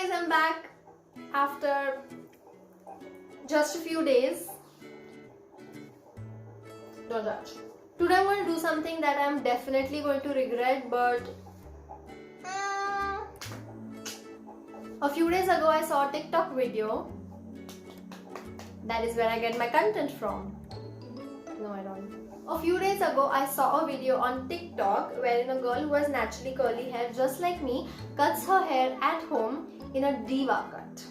guys, I'm back after just a few days. Don't judge. Today I'm going to do something that I'm definitely going to regret, but a few days ago I saw a TikTok video. That is where I get my content from. No, I don't. A few days ago I saw a video on TikTok wherein a girl who has naturally curly hair just like me cuts her hair at home in a diva cut.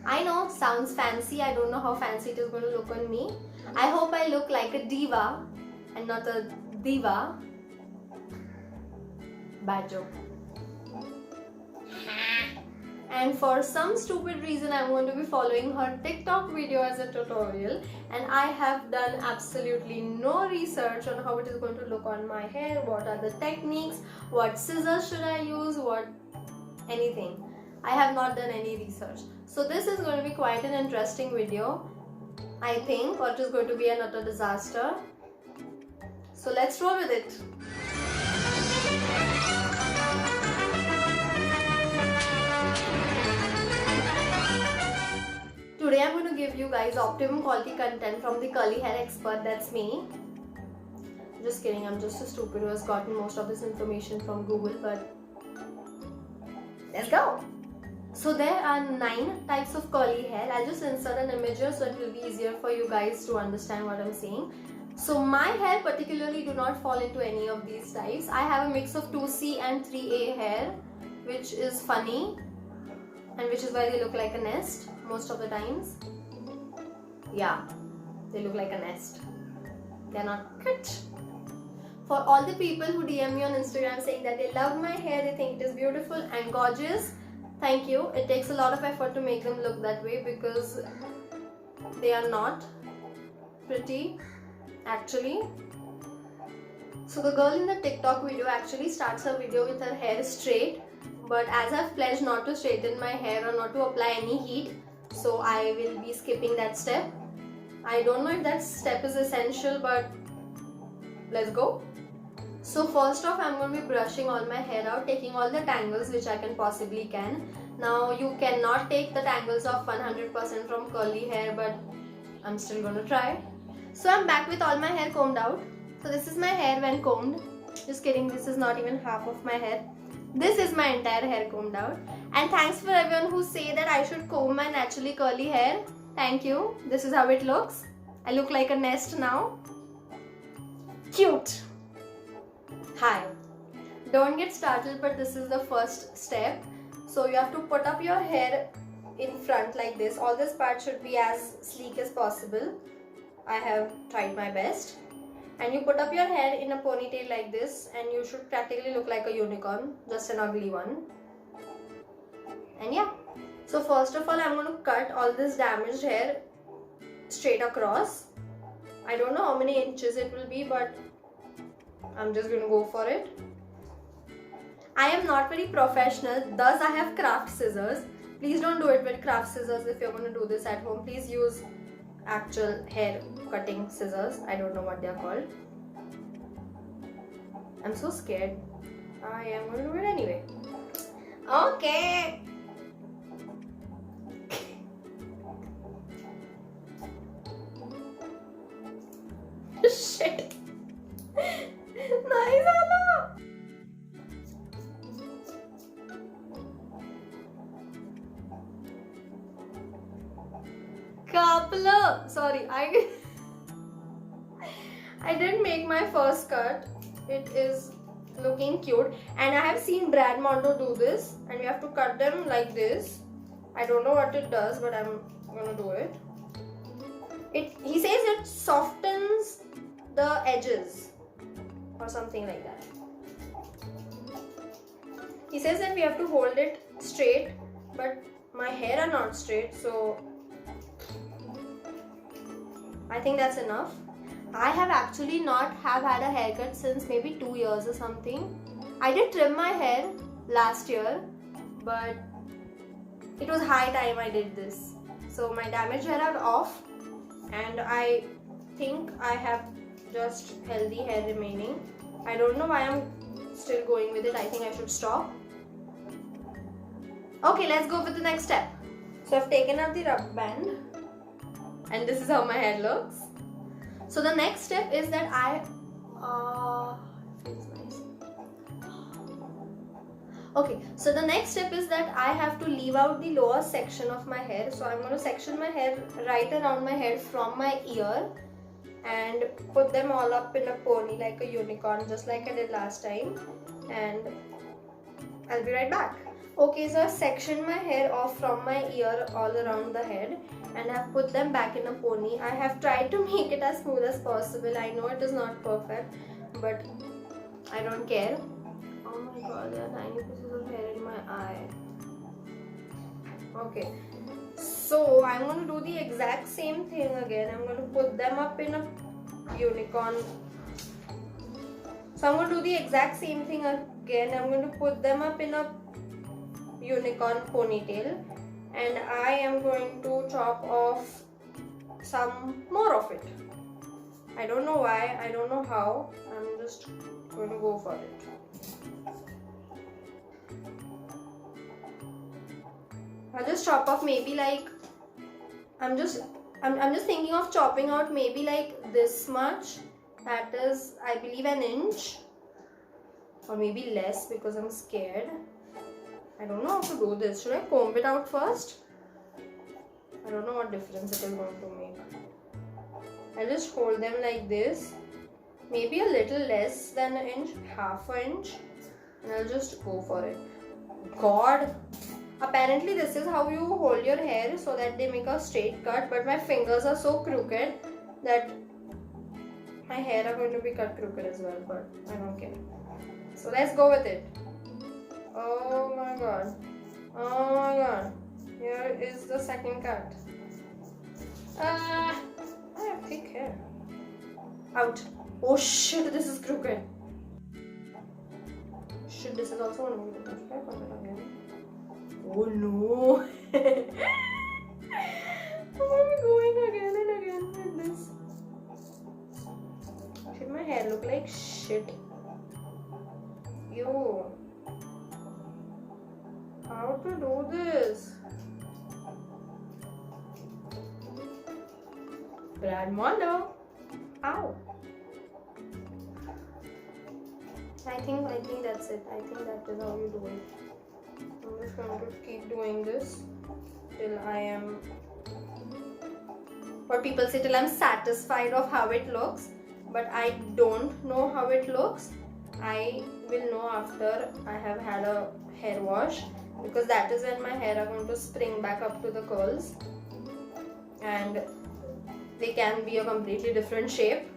I know, sounds fancy. I don't know how fancy it is going to look on me. I hope I look like a diva and not a diva. Bad joke. And for some stupid reason I'm going to be following her TikTok video as a tutorial, and I have done absolutely no research on how it is going to look on my hair, what are the techniques, what scissors should I use, anything. I have not done any research. So this is going to be quite an interesting video, I think, or it is going to be an utter disaster. So let's roll with it. Today I'm going to give you guys optimum quality content from the curly hair expert, that's me. Just kidding, I'm just a stupid who has gotten most of this information from Google, but let's go! So there are 9 types of curly hair. I'll just insert an image here so it will be easier for you guys to understand what I'm saying. So my hair particularly do not fall into any of these types. I have a mix of 2C and 3A hair, which is funny and which is why they look like a nest most of the times. Yeah, they look like a nest. They're not cute. For all the people who DM me on Instagram saying that they love my hair, they think it is beautiful and gorgeous, thank you. It takes a lot of effort to make them look that way because they are not pretty actually. So the girl in the TikTok video actually starts her video with her hair straight, but as I've pledged not to straighten my hair or not to apply any heat, so I will be skipping that step. I don't know if that step is essential, but let's go. So first off, I'm going to be brushing all my hair out, taking all the tangles which I can possibly can. Now you cannot take the tangles off 100% from curly hair, but I'm still going to try. So I'm back with all my hair combed out. So this is my hair when combed. Just kidding, this is not even half of my hair. This is my entire hair combed out. And thanks for everyone who say that I should comb my naturally curly hair. Thank you. This is how it looks. I look like a nest now. Cute. Hi. Don't get startled, but this is the first step. So you have to put up your hair in front like this. All this part should be as sleek as possible. I have tried my best. And you put up your hair in a ponytail like this, and you should practically look like a unicorn, just an ugly one. And yeah, so first of all I'm going to cut all this damaged hair straight across. I don't know how many inches it will be, but I'm just going to go for it. I am not very professional, thus I have craft scissors. Please don't do it with craft scissors if you're going to do this at home. Please use actual hair cutting scissors. I don't know what they are called. I'm so scared. I am going to do it anyway. Okay. Shit. Nice, Anna. Sorry, I didn't make my first cut. It is looking cute, and I have seen Brad Mondo do this, and you have to cut them like this. I don't know what it does, but I'm gonna do it. He says it softens the edges or something like that. He says that we have to hold it straight, but my hair are not straight, so I think that's enough. I have actually not had a haircut since maybe 2 years or something. I did trim my hair last year, but it was high time I did this. So my damaged hair are off, and I think I have just healthy hair remaining. I don't know why I'm still going with it. I think I should stop. Okay, let's go with the next step. So I've taken out the rubber band and this is how my hair looks. So the next step is that feels nice. Okay, so the next step is that I have to leave out the lower section of my hair. So I'm going to section my hair right around my head from my ear and put them all up in a pony like a unicorn, just like I did last time, and I'll be right back. Okay, so I've sectioned my hair off from my ear all around the head and I've put them back in a pony. I have tried to make it as smooth as possible. I know it is not perfect, but I don't care. Oh my god, there are tiny pieces of hair in my eye. Okay, so I'm going to do the exact same thing again. I'm going to put them up in a unicorn. So I'm going to do the exact same thing again. I'm going to put them up in a unicorn ponytail and I am going to chop off some more of it. I don't know why, I don't know how. I'm just going to go for it. I'll just chop off maybe like I'm just thinking of chopping out maybe like this much. That is, I believe, an inch, or maybe less because I'm scared. I don't know how to do this. Should I comb it out first? I don't know what difference it is going to make. I'll just hold them like this. Maybe a little less than an inch, half an inch. And I'll just go for it. God! Apparently this is how you hold your hair so that they make a straight cut. But my fingers are so crooked that my hair are going to be cut crooked as well. But I don't care. So let's go with it. Oh my god. Oh my god. Here is the second cut. I have thick hair. Out. Oh shit, this is crooked. Shit, this is also one of the again. Oh no. Why am I going again and again with this? Should my hair look like shit? Ew. How to do this? Brad Mondo. Ow. I think that's it. I think that is how you do it. I'm just going to keep doing this till I am, what people say, till I'm satisfied of how it looks. But I don't know how it looks. I will know after I have had a hair wash, because that is when my hair are going to spring back up to the curls and they can be a completely different shape.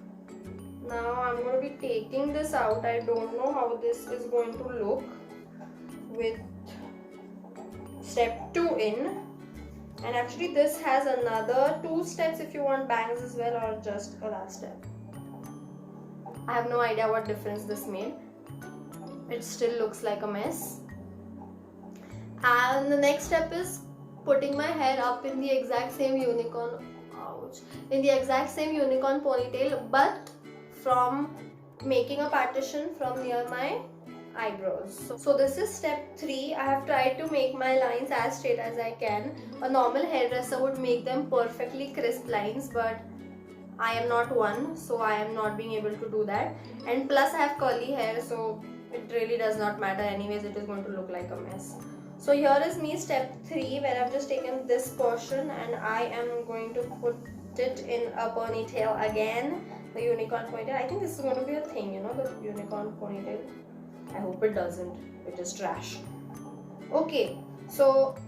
Now I'm going to be taking this out. I don't know how this is going to look with step 2 in. And actually this has another 2 steps if you want bangs as well, or just a last step. I have no idea what difference this made. It still looks like a mess. And the next step is putting my hair up in the exact same unicorn, in the exact same unicorn ponytail, but from making a partition from near my eyebrows. So this is step 3. I have tried to make my lines as straight as I can. A normal hairdresser would make them perfectly crisp lines, but I am not one, so I am not being able to do that. And plus I have curly hair, so it really does not matter anyways, it is going to look like a mess. So here is me, step 3, where I've just taken this portion and I am going to put it in a ponytail again, the unicorn ponytail. I think this is going to be a thing, you know, the unicorn ponytail. I hope it doesn't, it is trash. Okay, so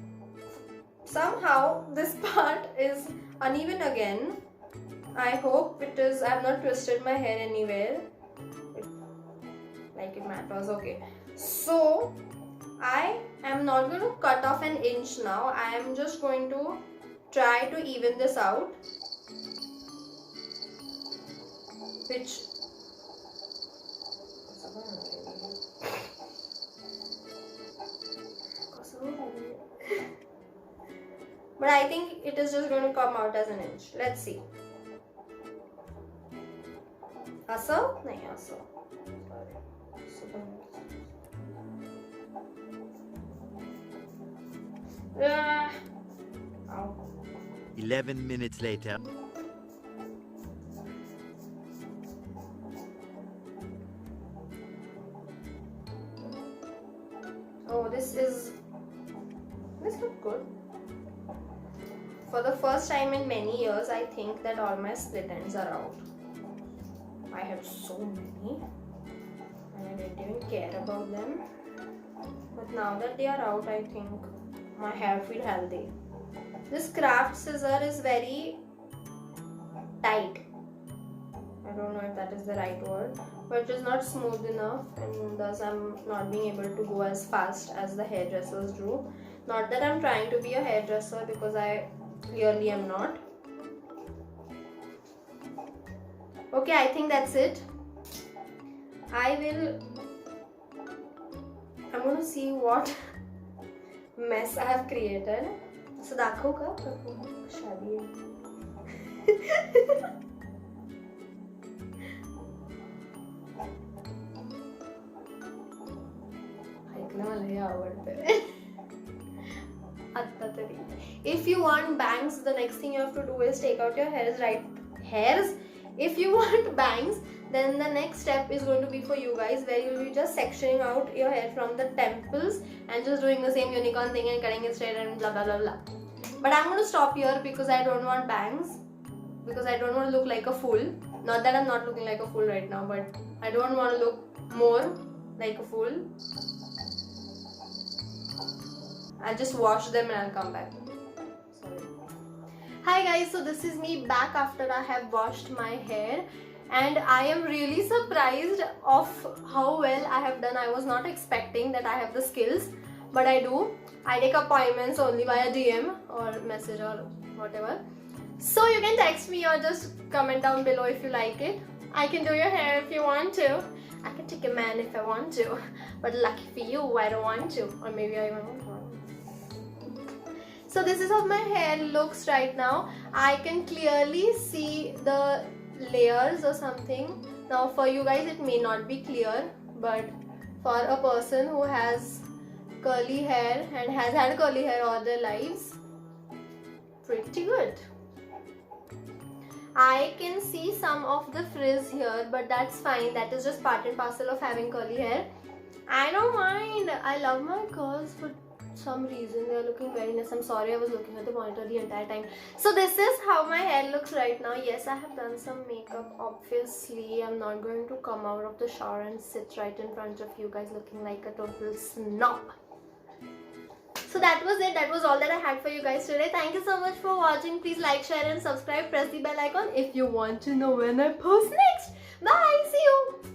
somehow this part is uneven again. I hope it is, I have not twisted my hair anywhere. Like it matters. Okay, so I am not going to cut off an inch now. I am just going to try to even this out, which but I think it is just going to come out as an inch. Let's see. Asa? Nahin asa. Ow. 11 minutes later. Oh, this look good. For the first time in many years, I think that all my split ends are out. I have so many and I didn't even care about them. But now that they are out, I think my hair feels healthy. This craft scissor is very tight. I don't know if that is the right word, but it is not smooth enough, and thus I'm not being able to go as fast as the hairdressers do. Not that I'm trying to be a hairdresser, because I clearly am not. Okay, I think that's it. I'm gonna see what mess I have created. So दाखवू का शादी है. ऐकणं मला हे आवडतं. आता तरी. If you want bangs, the next thing you have to do is take out your hairs, right? Hairs. If you want bangs, then the next step is going to be for you guys, where you'll be just sectioning out your hair from the temples and just doing the same unicorn thing and cutting it straight and blah blah blah blah. But I'm going to stop here because I don't want bangs, because I don't want to look like a fool. Not that I'm not looking like a fool right now, but I don't want to look more like a fool. I'll just wash them and I'll come back. Sorry. Hi guys, so this is me back after I have washed my hair, and I am really surprised of how well I have done. I was not expecting that I have the skills, but I do. I take appointments only via DM or message or whatever. So you can text me or just comment down below if you like it. I can do your hair if you want to. I can take a man if I want to. But lucky for you, I don't want to. Or maybe I even want to. So this is how my hair looks right now. I can clearly see the layers or something. Now for you guys it may not be clear, but for a person who has curly hair and has had curly hair all their lives, pretty good. I can see some of the frizz here, but that's fine. That is just part and parcel of having curly hair. I don't mind. I love my curls, but some reason they are looking very nice. I'm sorry, I was looking at the monitor the entire time. So this is how my hair looks right now. Yes, I have done some makeup. Obviously, I'm not going to come out of the shower and sit right in front of you guys looking like a total snob. So that was it. That was all that I had for you guys today. Thank you so much for watching. Please like, share and subscribe. Press the bell icon if you want to know when I post next. Bye. See you.